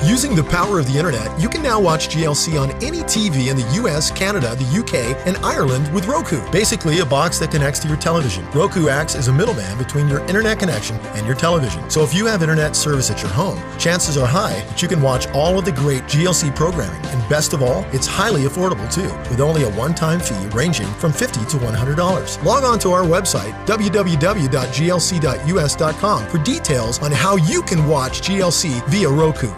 Using the power of the internet, you can now watch GLC on any TV in the US, Canada, the UK, and Ireland with Roku. Basically, a box that connects to your television. Roku acts as a middleman between your internet connection and your television. So if you have internet service at your home, chances are high that you can watch all of the great GLC programming. And best of all, it's highly affordable too, with only a one-time fee ranging from $50 to $100. Log on to our website, www.glc.us.com, for details on how you can watch GLC via Roku.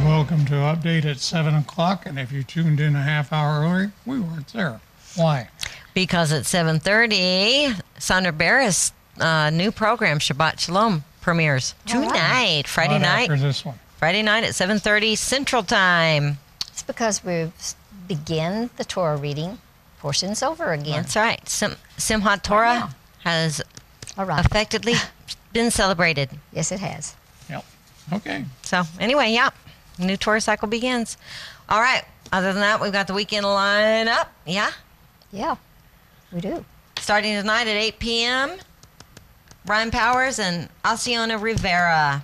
Welcome to Update at 7 o'clock, and if you tuned in a half hour early, we weren't there. Why? Because at 7:30, Sandra Barris' new program, Shabbat Shalom, premieres tonight, Friday night. After this one. Friday night at 7:30 Central Time. It's because we've begin the Torah reading portions over again. That's right. Simchat Torah has effectively been celebrated. Yes, it has. Yep. Okay. So anyway, new Torah cycle begins. All right. Other than that, we've got the weekend lineup. Yeah? Yeah, we do. Starting tonight at 8 p.m., Ryan Powers and Alciona Rivera.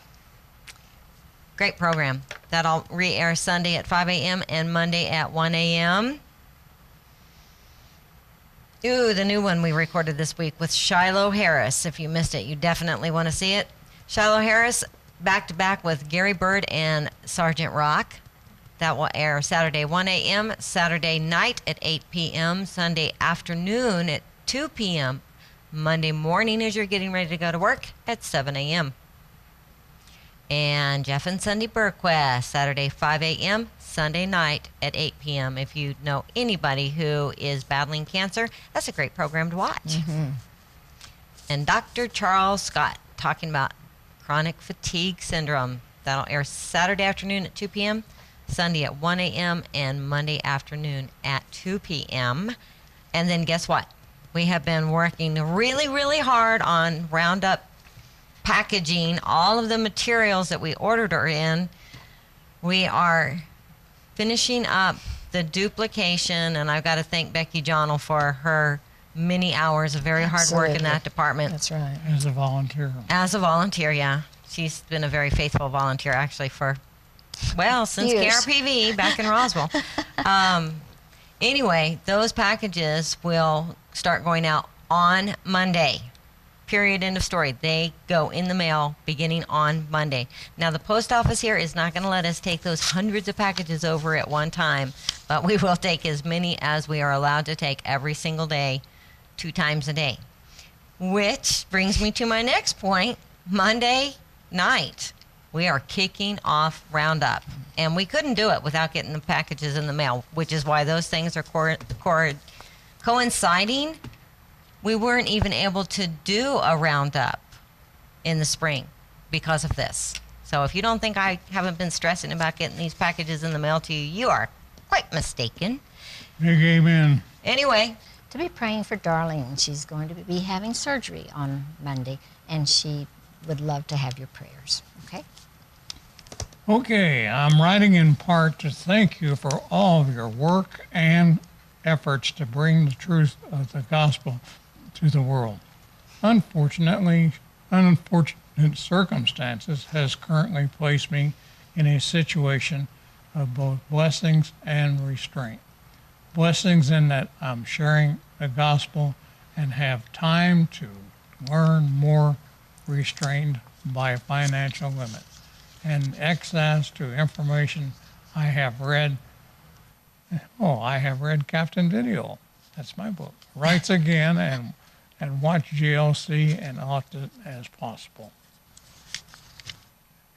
Great program. That'll re-air Sunday at 5 a.m. and Monday at 1 a.m. Ooh, the new one we recorded this week with Shiloh Harris. If you missed it, you definitely want to see it. Shiloh Harris, back-to-back with Gary Bird and Sergeant Rock. That will air Saturday 1 a.m., Saturday night at 8 p.m., Sunday afternoon at 2 p.m., Monday morning as you're getting ready to go to work at 7 a.m. And Jeff and Cindy Burquest, Saturday 5 a.m., Sunday night at 8 p.m. If you know anybody who is battling cancer, that's a great program to watch. Mm-hmm. And Dr. Charles Scott talking about chronic fatigue syndrome. That'll air Saturday afternoon at 2 p.m., Sunday at 1 a.m., and Monday afternoon at 2 p.m. And then guess what? We have been working really, really hard on Roundup packaging. All of the materials that we ordered are in. We are finishing up the duplication, and I've got to thank Becky Johnell for her many hours of very hard work in that department. That's right. As a volunteer. As a volunteer, yeah. She's been a very faithful volunteer, actually, since Years. KRPV back in Roswell. Anyway, those packages will start going out on Monday. Period, end of story. They go in the mail beginning on Monday. Now, the post office here is not going to let us take those hundreds of packages over at one time, but we will take as many as we are allowed to take every single day, 2 times a day. Which brings me to my next point. Monday night, we are kicking off Roundup. And we couldn't do it without getting the packages in the mail, which is why those things are coinciding. We weren't even able to do a Roundup in the spring because of this. So if you don't think I haven't been stressing about getting these packages in the mail to you, you are quite mistaken. Big amen. Anyway. To be praying for Darlene. She's going to be having surgery on Monday, and she would love to have your prayers. Okay? Okay, I'm writing in part to thank you for all of your work and efforts to bring the truth of the gospel to the world. Unfortunate circumstances has currently placed me in a situation of both blessings and restraint. Blessings in that I'm sharing the gospel and have time to learn more, restrained by financial limits and access to information. I have read Captain Video. That's my book. Writes again and watch GLC and often as possible.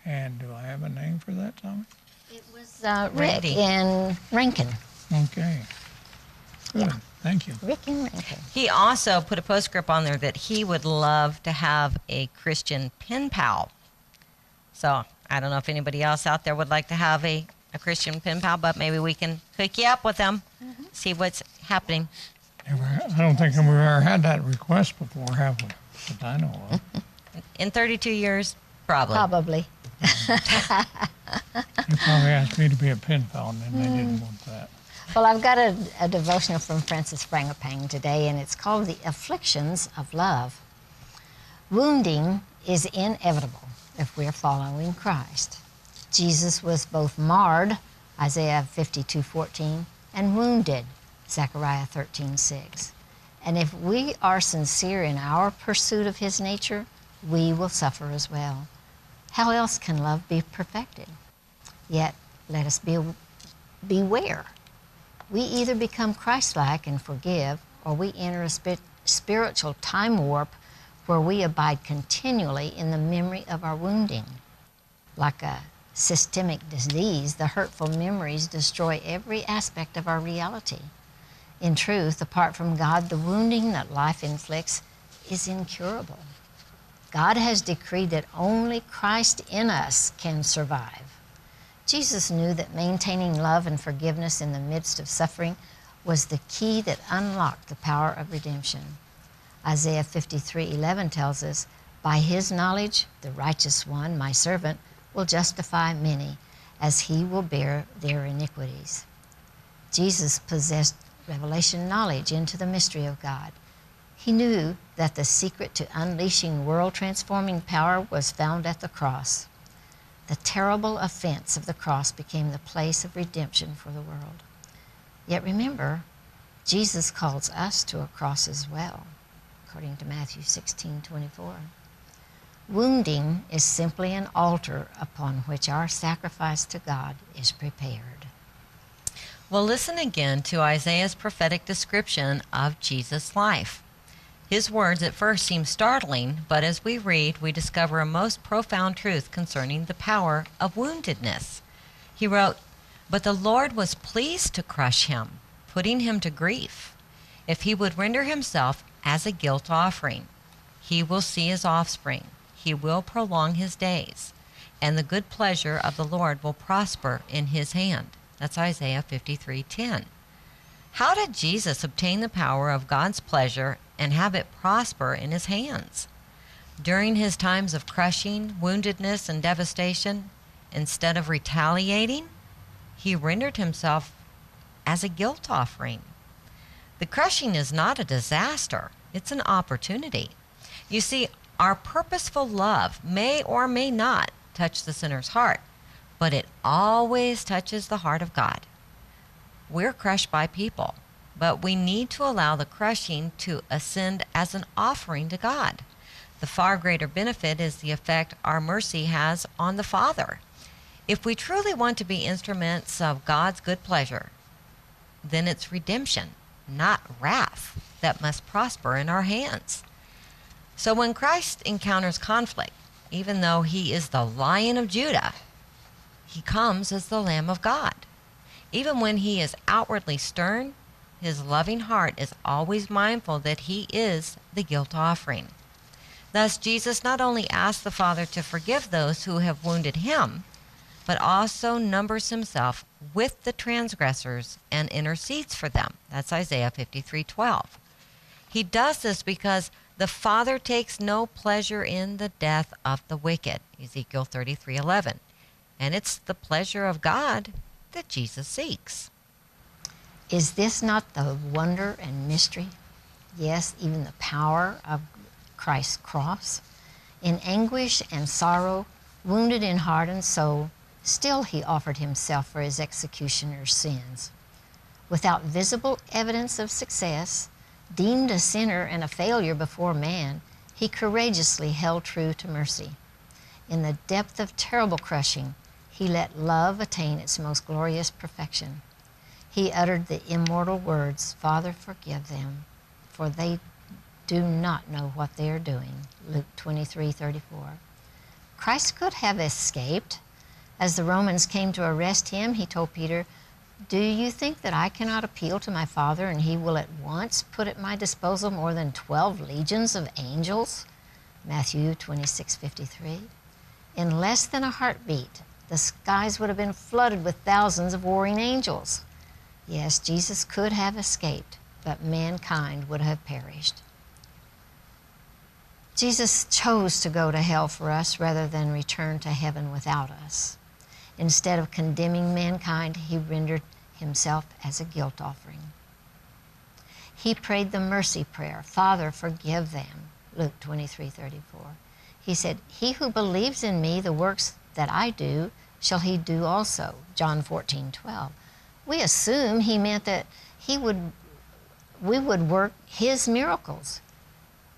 And do I have a name for that, Tommy? It was Rick in Rankin. Okay. Good. Yeah. Thank you. Rick in Rankin. He also put a postscript on there that he would love to have a Christian pen pal. So I don't know if anybody else out there would like to have a Christian pen pal, but maybe we can hook you up with them, see what's happening. I don't think we've ever had that request before, have we? that I know of. In 32 years, probably. Probably. They probably asked me to be a pen fountain, and they didn't want that. Well, I've got a devotional from Francis Frangipane today, and it's called The Afflictions of Love. Wounding is inevitable if we're following Christ. Jesus was both marred, Isaiah 52:14, and wounded, Zechariah 13:6. And if we are sincere in our pursuit of his nature, we will suffer as well. How else can love be perfected? Yet, let us beware. We either become Christ-like and forgive, or we enter a spiritual time warp where we abide continually in the memory of our wounding. Like a systemic disease, the hurtful memories destroy every aspect of our reality. In truth, apart from God, the wounding that life inflicts is incurable. God has decreed that only Christ in us can survive. Jesus knew that maintaining love and forgiveness in the midst of suffering was the key that unlocked the power of redemption. Isaiah 53:11 tells us, "By his knowledge, the righteous one, my servant, will justify many, as he will bear their iniquities." Jesus possessed revelation knowledge into the mystery of God. He knew that the secret to unleashing world-transforming power was found at the cross. The terrible offense of the cross became the place of redemption for the world. Yet remember, Jesus calls us to a cross as well, according to Matthew 16:24. Wounding is simply an altar upon which our sacrifice to God is prepared. Well, listen again to Isaiah's prophetic description of Jesus' life. His words at first seem startling, but as we read, we discover a most profound truth concerning the power of woundedness. He wrote, "But the Lord was pleased to crush him, putting him to grief. If he would render himself as a guilt offering, he will see his offspring. He will prolong his days, and the good pleasure of the Lord will prosper in his hand." That's Isaiah 53:10. How did Jesus obtain the power of God's pleasure and have it prosper in his hands? During his times of crushing, woundedness, and devastation, instead of retaliating, he rendered himself as a guilt offering. The crushing is not a disaster, it's an opportunity. You see, our purposeful love may or may not touch the sinner's heart, but it always touches the heart of God. We're crushed by people, but we need to allow the crushing to ascend as an offering to God. The far greater benefit is the effect our mercy has on the Father. If we truly want to be instruments of God's good pleasure, then it's redemption, not wrath, that must prosper in our hands. So when Christ encounters conflict, even though he is the Lion of Judah, he comes as the Lamb of God. Even when he is outwardly stern, his loving heart is always mindful that he is the guilt offering. Thus, Jesus not only asks the Father to forgive those who have wounded him, but also numbers himself with the transgressors and intercedes for them. That's Isaiah 53:12. He does this because the Father takes no pleasure in the death of the wicked, Ezekiel 33:11. And it's the pleasure of God that Jesus seeks. Is this not the wonder and mystery? Yes, even the power of Christ's cross. In anguish and sorrow, wounded in heart and soul, still he offered himself for his executioner's sins. Without visible evidence of success, deemed a sinner and a failure before man, he courageously held true to mercy. In the depth of terrible crushing, he let love attain its most glorious perfection. He uttered the immortal words, "Father, forgive them, for they do not know what they are doing," Luke 23:34. Christ could have escaped. As the Romans came to arrest him, he told Peter, "Do you think that I cannot appeal to my Father and he will at once put at my disposal more than 12 legions of angels?" Matthew 26:53. In less than a heartbeat, the skies would have been flooded with thousands of warring angels. Yes, Jesus could have escaped, but mankind would have perished. Jesus chose to go to hell for us rather than return to heaven without us. Instead of condemning mankind, he rendered himself as a guilt offering. He prayed the mercy prayer, Father, forgive them, Luke 23:34. He said, he who believes in me, the works that I do, shall he do also, John 14:12. We assume he meant that we would work his miracles,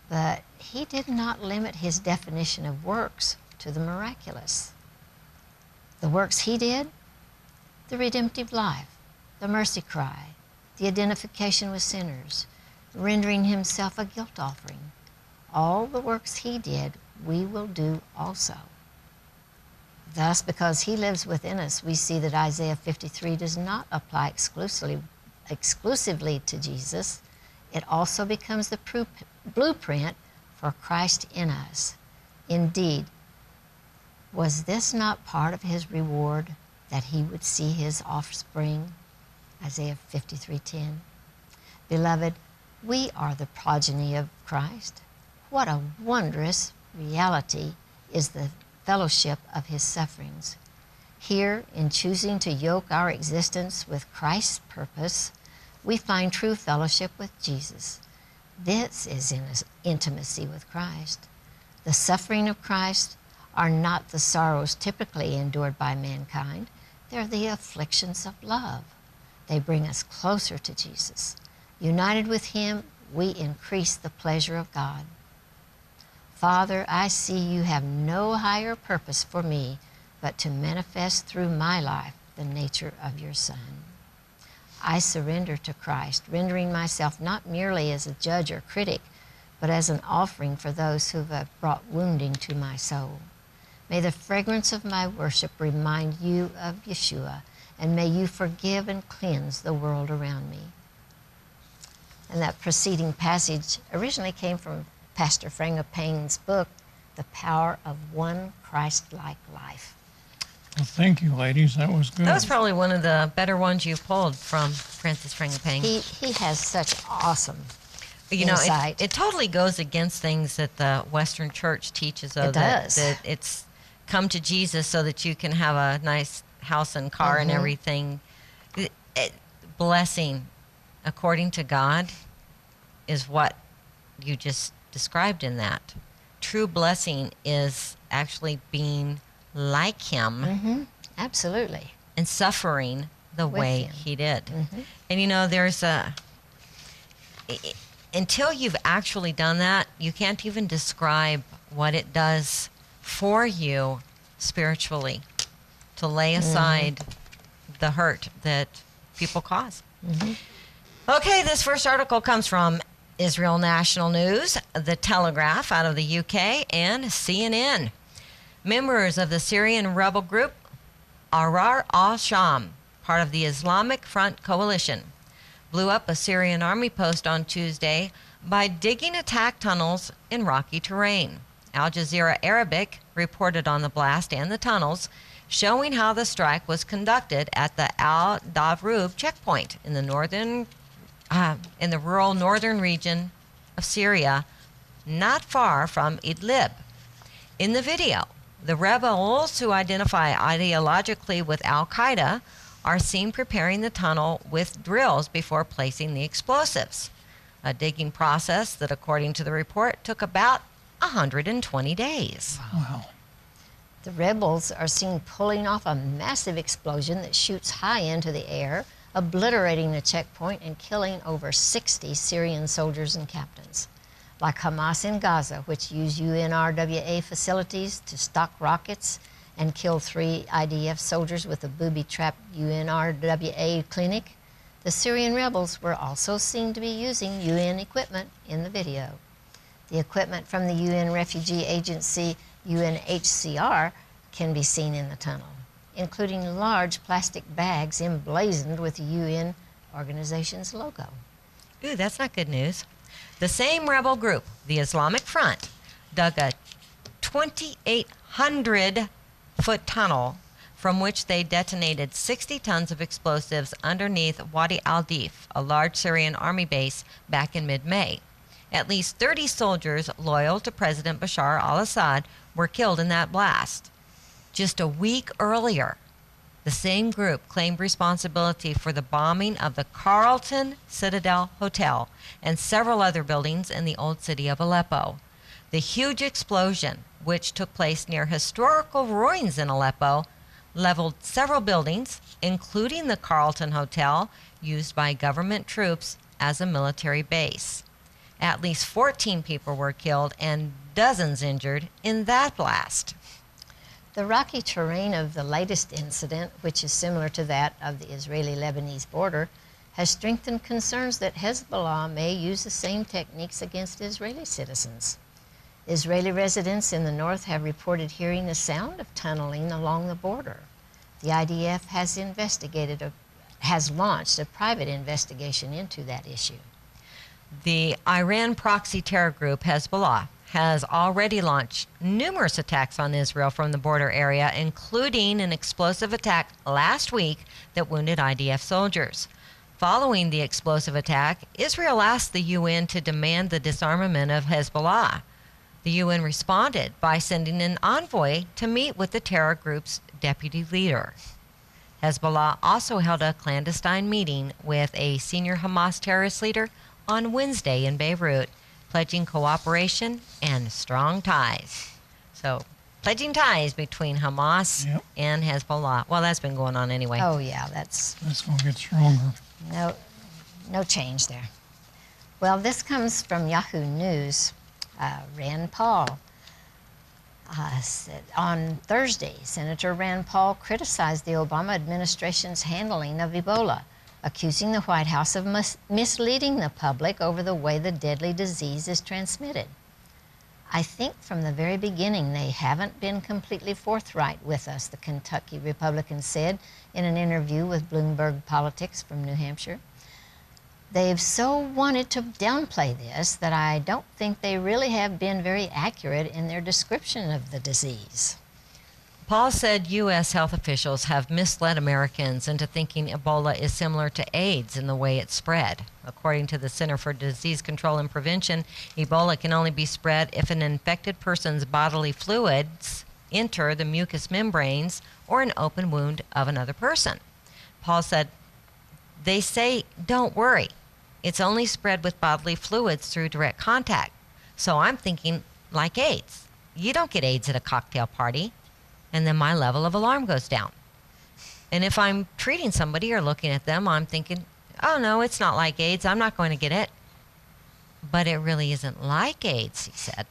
but he did not limit his definition of works to the miraculous. The works he did, the redemptive life, the mercy cry, the identification with sinners, rendering himself a guilt offering. All the works he did, we will do also. Thus, because he lives within us, we see that Isaiah 53 does not apply exclusively to Jesus. It also becomes the blueprint for Christ in us. Indeed, was this not part of his reward, that he would see his offspring? Isaiah 53:10. Beloved, we are the progeny of Christ. What a wondrous reality is the fellowship of his sufferings. Here, in choosing to yoke our existence with Christ's purpose, we find true fellowship with Jesus. This is intimacy with Christ. The suffering of Christ are not the sorrows typically endured by mankind. They're the afflictions of love. They bring us closer to Jesus. United with him, we increase the pleasure of God. Father, I see you have no higher purpose for me but to manifest through my life the nature of your Son. I surrender to Christ, rendering myself not merely as a judge or critic, but as an offering for those who have brought wounding to my soul. May the fragrance of my worship remind you of Yeshua, and may you forgive and cleanse the world around me. And that preceding passage originally came from Pastor Frangipane's book, The Power of One Christ-like Life. Well, thank you, ladies. That was good. That was probably one of the better ones you pulled from Francis Frangipane. He has such awesome insight. It totally goes against things that the Western Church teaches. Though, it does. That it's come to Jesus so that you can have a nice house and car and everything. Blessing, according to God, is what you just described in that. True blessing is actually being like him. Absolutely. And suffering the way he did. And there's until you've actually done that, you can't even describe what it does for you spiritually to lay aside the hurt that people cause. Okay, this first article comes from Israel National News, The Telegraph out of the UK, and CNN. Members of the Syrian rebel group Ahrar al-Sham, part of the Islamic Front Coalition, blew up a Syrian army post on Tuesday by digging attack tunnels in rocky terrain. Al Jazeera Arabic reported on the blast and the tunnels, showing how the strike was conducted at the Al-Davrub checkpoint in the rural northern region of Syria, not far from Idlib. In the video, the rebels, who identify ideologically with Al-Qaeda, are seen preparing the tunnel with drills before placing the explosives, a digging process that, according to the report, took about 120 days. Wow. The rebels are seen pulling off a massive explosion that shoots high into the air, obliterating the checkpoint and killing over 60 Syrian soldiers and captains. Like Hamas in Gaza, which used UNRWA facilities to stock rockets and kill 3 IDF soldiers with a booby-trapped UNRWA clinic, the Syrian rebels were also seen to be using UN equipment in the video. The equipment from the UN Refugee Agency, UNHCR, can be seen in the tunnel, including large plastic bags emblazoned with the UN organization's logo. Ooh, that's not good news. The same rebel group, the Islamic Front, dug a 2,800-foot tunnel from which they detonated 60 tons of explosives underneath Wadi al-Dif, a large Syrian army base, back in mid-May. At least 30 soldiers loyal to President Bashar al-Assad were killed in that blast. Just a week earlier, the same group claimed responsibility for the bombing of the Carlton Citadel Hotel and several other buildings in the old city of Aleppo. The huge explosion, which took place near historical ruins in Aleppo, leveled several buildings, including the Carlton Hotel, used by government troops as a military base. At least 14 people were killed and dozens injured in that blast. The rocky terrain of the latest incident, which is similar to that of the Israeli-Lebanese border, has strengthened concerns that Hezbollah may use the same techniques against Israeli citizens. Israeli residents in the north have reported hearing the sound of tunneling along the border. The IDF has launched a private investigation into that issue. The Iran proxy terror group Hezbollah has already launched numerous attacks on Israel from the border area, including an explosive attack last week that wounded IDF soldiers. Following the explosive attack, Israel asked the UN to demand the disarmament of Hezbollah. The UN responded by sending an envoy to meet with the terror group's deputy leader. Hezbollah also held a clandestine meeting with a senior Hamas terrorist leader on Wednesday in Beirut, pledging cooperation and strong ties. So, pledging ties between Hamas and Hezbollah. Well, that's been going on anyway. Oh, yeah, that's going to get stronger. no change there. Well, this comes from Yahoo News. Rand Paul said on Thursday, Senator Rand Paul criticized the Obama administration's handling of Ebola, accusing the White House of misleading the public over the way the deadly disease is transmitted. I think from the very beginning they haven't been completely forthright with us, the Kentucky Republican said in an interview with Bloomberg Politics from New Hampshire. They've so wanted to downplay this that I don't think they really have been very accurate in their description of the disease. Paul said U.S. health officials have misled Americans into thinking Ebola is similar to AIDS in the way it's spread. According to the Center for Disease Control and Prevention, Ebola can only be spread if an infected person's bodily fluids enter the mucous membranes or an open wound of another person. Paul said, "They say, don't worry. It's only spread with bodily fluids through direct contact. So I'm thinking like AIDS. You don't get AIDS at a cocktail party." And then my level of alarm goes down. And if I'm treating somebody or looking at them, I'm thinking, oh no, it's not like AIDS. I'm not going to get it. But it really isn't like AIDS, he said.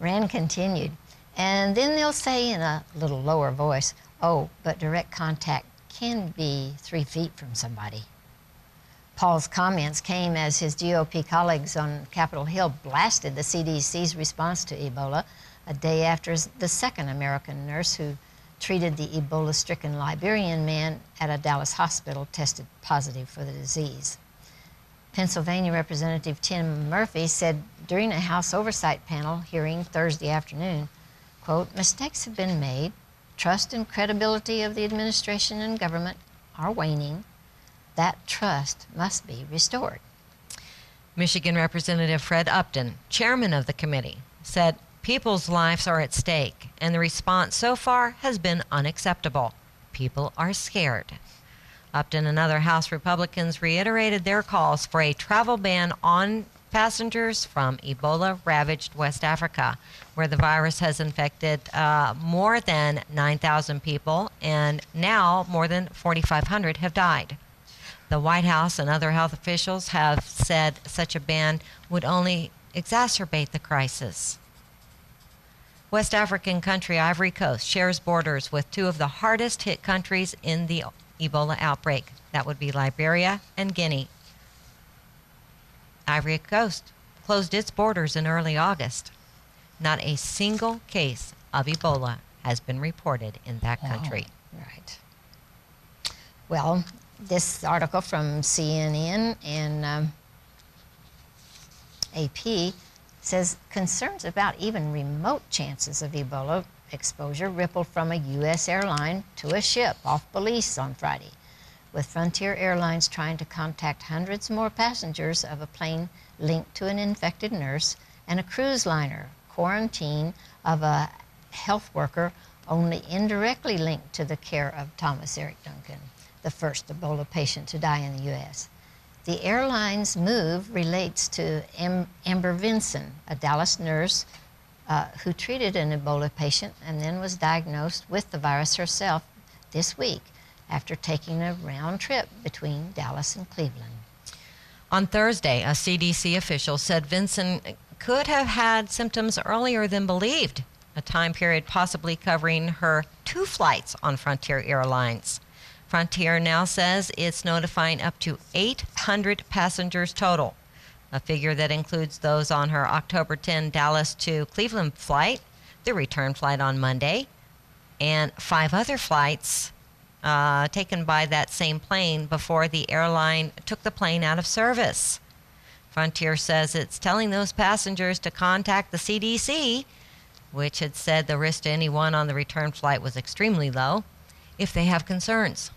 Rand continued, and then they'll say in a little lower voice, oh, but direct contact can be 3 feet from somebody. Paul's comments came as his GOP colleagues on Capitol Hill blasted the CDC's response to Ebola a day after the second American nurse who treated the Ebola-stricken Liberian man at a Dallas hospital tested positive for the disease. Pennsylvania Representative Tim Murphy said during a House Oversight panel hearing Thursday afternoon, quote, mistakes have been made, trust and credibility of the administration and government are waning. That trust must be restored. Michigan Representative Fred Upton, chairman of the committee, said people's lives are at stake, and the response so far has been unacceptable. People are scared. Upton and other House Republicans reiterated their calls for a travel ban on passengers from Ebola-ravaged West Africa, where the virus has infected more than 9,000 people, and now more than 4,500 have died. The White House and other health officials have said such a ban would only exacerbate the crisis. West African country Ivory Coast shares borders with two of the hardest hit countries in the Ebola outbreak. That would be Liberia and Guinea. Ivory Coast closed its borders in early August. Not a single case of Ebola has been reported in that country. Oh, right. Well, this article from CNN and AP says concerns about even remote chances of Ebola exposure rippled from a U.S. airline to a ship off Belize on Friday, with Frontier Airlines trying to contact hundreds more passengers of a plane linked to an infected nurse, and a cruise liner quarantine of a health worker only indirectly linked to the care of Thomas Eric Duncan, the first Ebola patient to die in the U.S. The airline's move relates to Amber Vinson, a Dallas nurse who treated an Ebola patient and then was diagnosed with the virus herself this week after taking a round trip between Dallas and Cleveland. On Thursday, a CDC official said Vinson could have had symptoms earlier than believed, a time period possibly covering her 2 flights on Frontier Airlines. Frontier now says it's notifying up to 800 passengers total, a figure that includes those on her October 10 Dallas to Cleveland flight, the return flight on Monday, and 5 other flights taken by that same plane before the airline took the plane out of service. Frontier says it's telling those passengers to contact the CDC, which had said the risk to anyone on the return flight was extremely low, if they have concerns.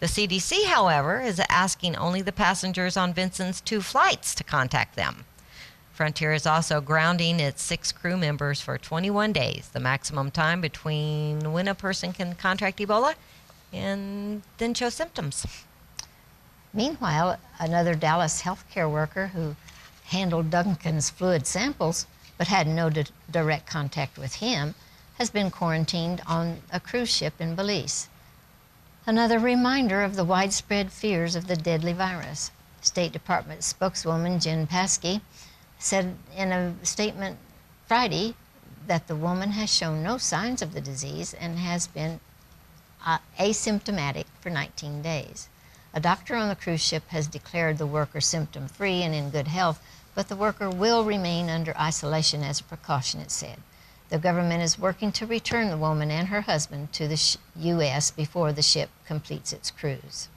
The CDC, however, is asking only the passengers on Vinson's 2 flights to contact them. Frontier is also grounding its 6 crew members for 21 days, the maximum time between when a person can contract Ebola and then show symptoms. Meanwhile, another Dallas healthcare worker who handled Duncan's fluid samples but had no direct contact with him has been quarantined on a cruise ship in Belize. Another reminder of the widespread fears of the deadly virus. State Department spokeswoman Jen Psaki said in a statement Friday that the woman has shown no signs of the disease and has been asymptomatic for 19 days. A doctor on the cruise ship has declared the worker symptom-free and in good health, but the worker will remain under isolation as a precaution, it said. The government is working to return the woman and her husband to the U.S. before the ship completes its cruise.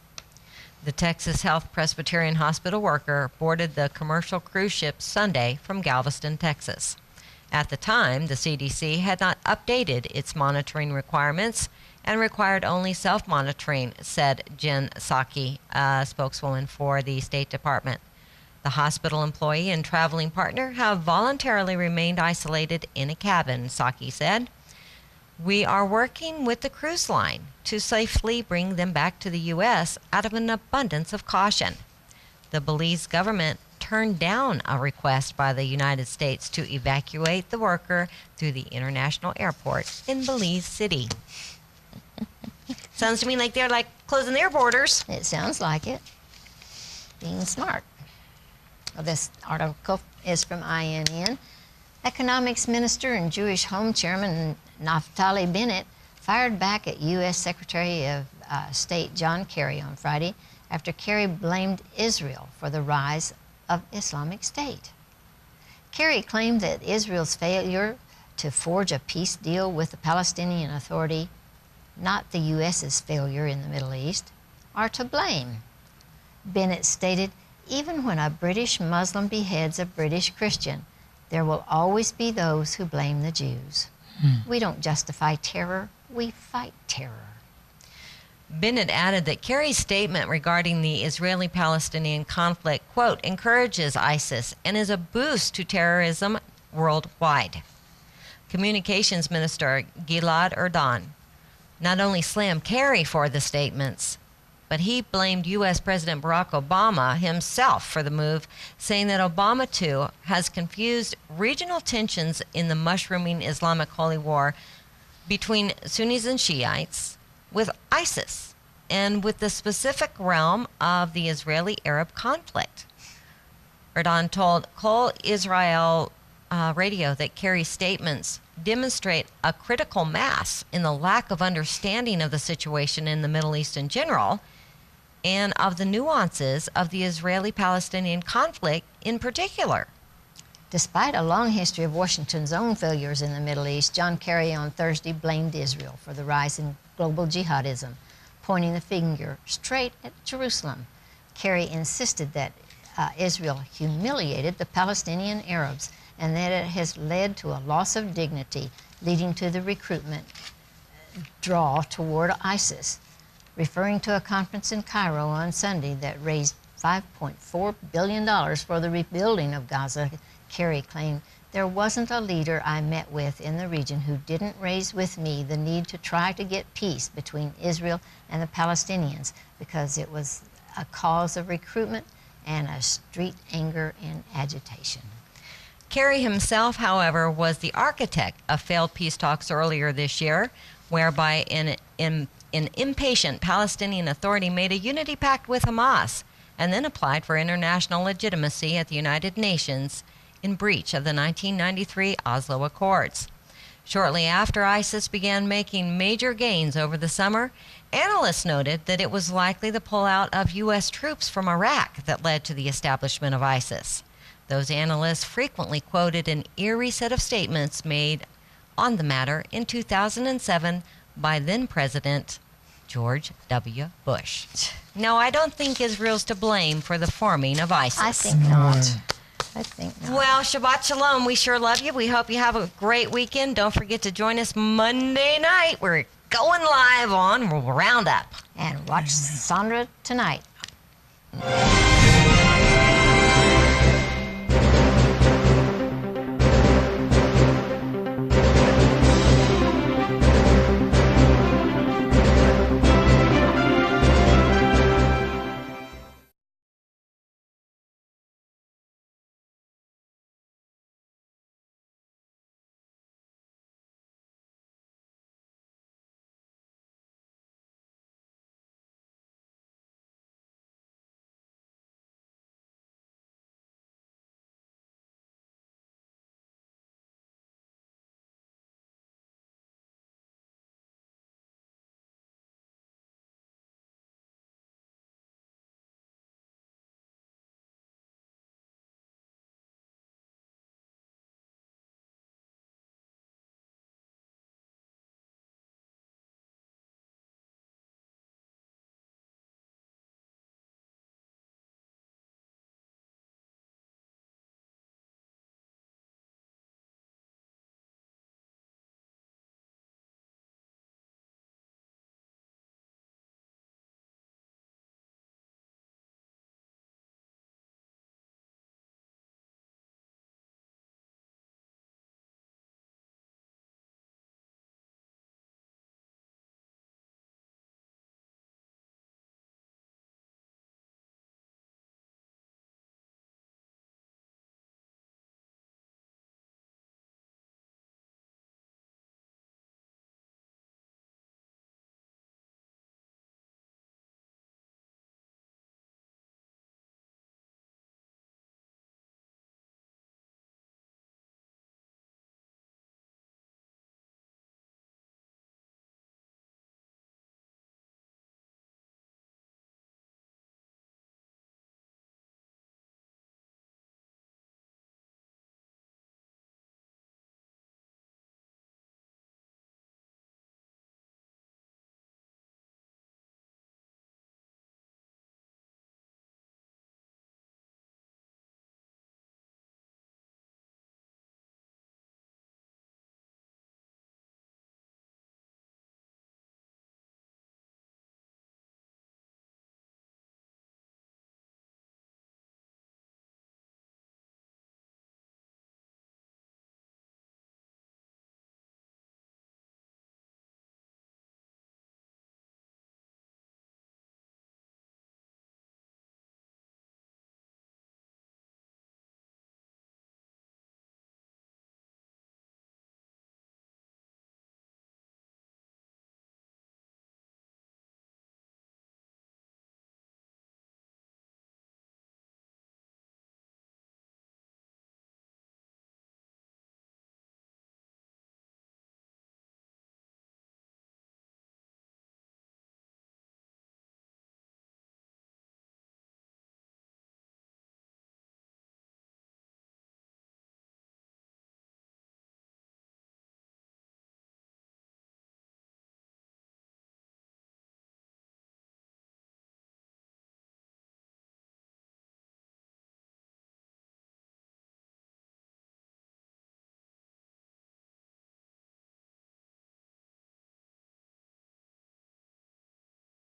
The Texas Health Presbyterian Hospital worker boarded the commercial cruise ship Sunday from Galveston, Texas. At the time, the CDC had not updated its monitoring requirements and required only self-monitoring, said Jen Psaki, a spokeswoman for the State Department. The hospital employee and traveling partner have voluntarily remained isolated in a cabin, Psaki said. We are working with the cruise line to safely bring them back to the U.S. out of an abundance of caution. The Belize government turned down a request by the United States to evacuate the worker through the international airport in Belize City. Sounds to me like they're closing their borders. It sounds like it. Being smart. Well, this article is from INN. Economics Minister and Jewish Home Chairman Naftali Bennett fired back at U.S. Secretary of State John Kerry on Friday after Kerry blamed Israel for the rise of Islamic State. Kerry claimed that Israel's failure to forge a peace deal with the Palestinian Authority, not the U.S.'s failure in the Middle East, are to blame. Bennett stated, even when a British Muslim beheads a British Christian, there will always be those who blame the Jews. We don't justify terror, we fight terror. Bennett added that Kerry's statement regarding the Israeli-Palestinian conflict, quote, encourages ISIS and is a boost to terrorism worldwide. Communications Minister Gilad Erdan not only slammed Kerry for the statements, but he blamed U.S. President Barack Obama himself for the move, saying that Obama, too, has confused regional tensions in the mushrooming Islamic holy war between Sunnis and Shiites with ISIS and with the specific realm of the Israeli-Arab conflict. Erdogan told Kol Israel radio that Kerry's statements demonstrate a critical mass in the lack of understanding of the situation in the Middle East in general and of the nuances of the Israeli-Palestinian conflict in particular. Despite a long history of Washington's own failures in the Middle East, John Kerry on Thursday blamed Israel for the rise in global jihadism, pointing the finger straight at Jerusalem. Kerry insisted that Israel humiliated the Palestinian Arabs and that it has led to a loss of dignity, leading to the recruitment draw toward ISIS, referring to a conference in Cairo on Sunday that raised $5.4 billion for the rebuilding of Gaza, Kerry claimed. There wasn't a leader I met with in the region who didn't raise with me the need to try to get peace between Israel and the Palestinians, because it was a cause of recruitment and a street anger and agitation. Kerry himself, however, was the architect of failed peace talks earlier this year, whereby an impatient Palestinian Authority made a unity pact with Hamas and then applied for international legitimacy at the United Nations in breach of the 1993 Oslo Accords. Shortly after ISIS began making major gains over the summer, analysts noted that it was likely the pullout of U.S. troops from Iraq that led to the establishment of ISIS. Those analysts frequently quoted an eerie set of statements made on the matter in 2007 by then-President George W. Bush. No, I don't think Israel's to blame for the forming of ISIS. I think not. I think not. Well, Shabbat Shalom. We sure love you. We hope you have a great weekend. Don't forget to join us Monday night. We're going live on Roundup. And watch Sandra tonight.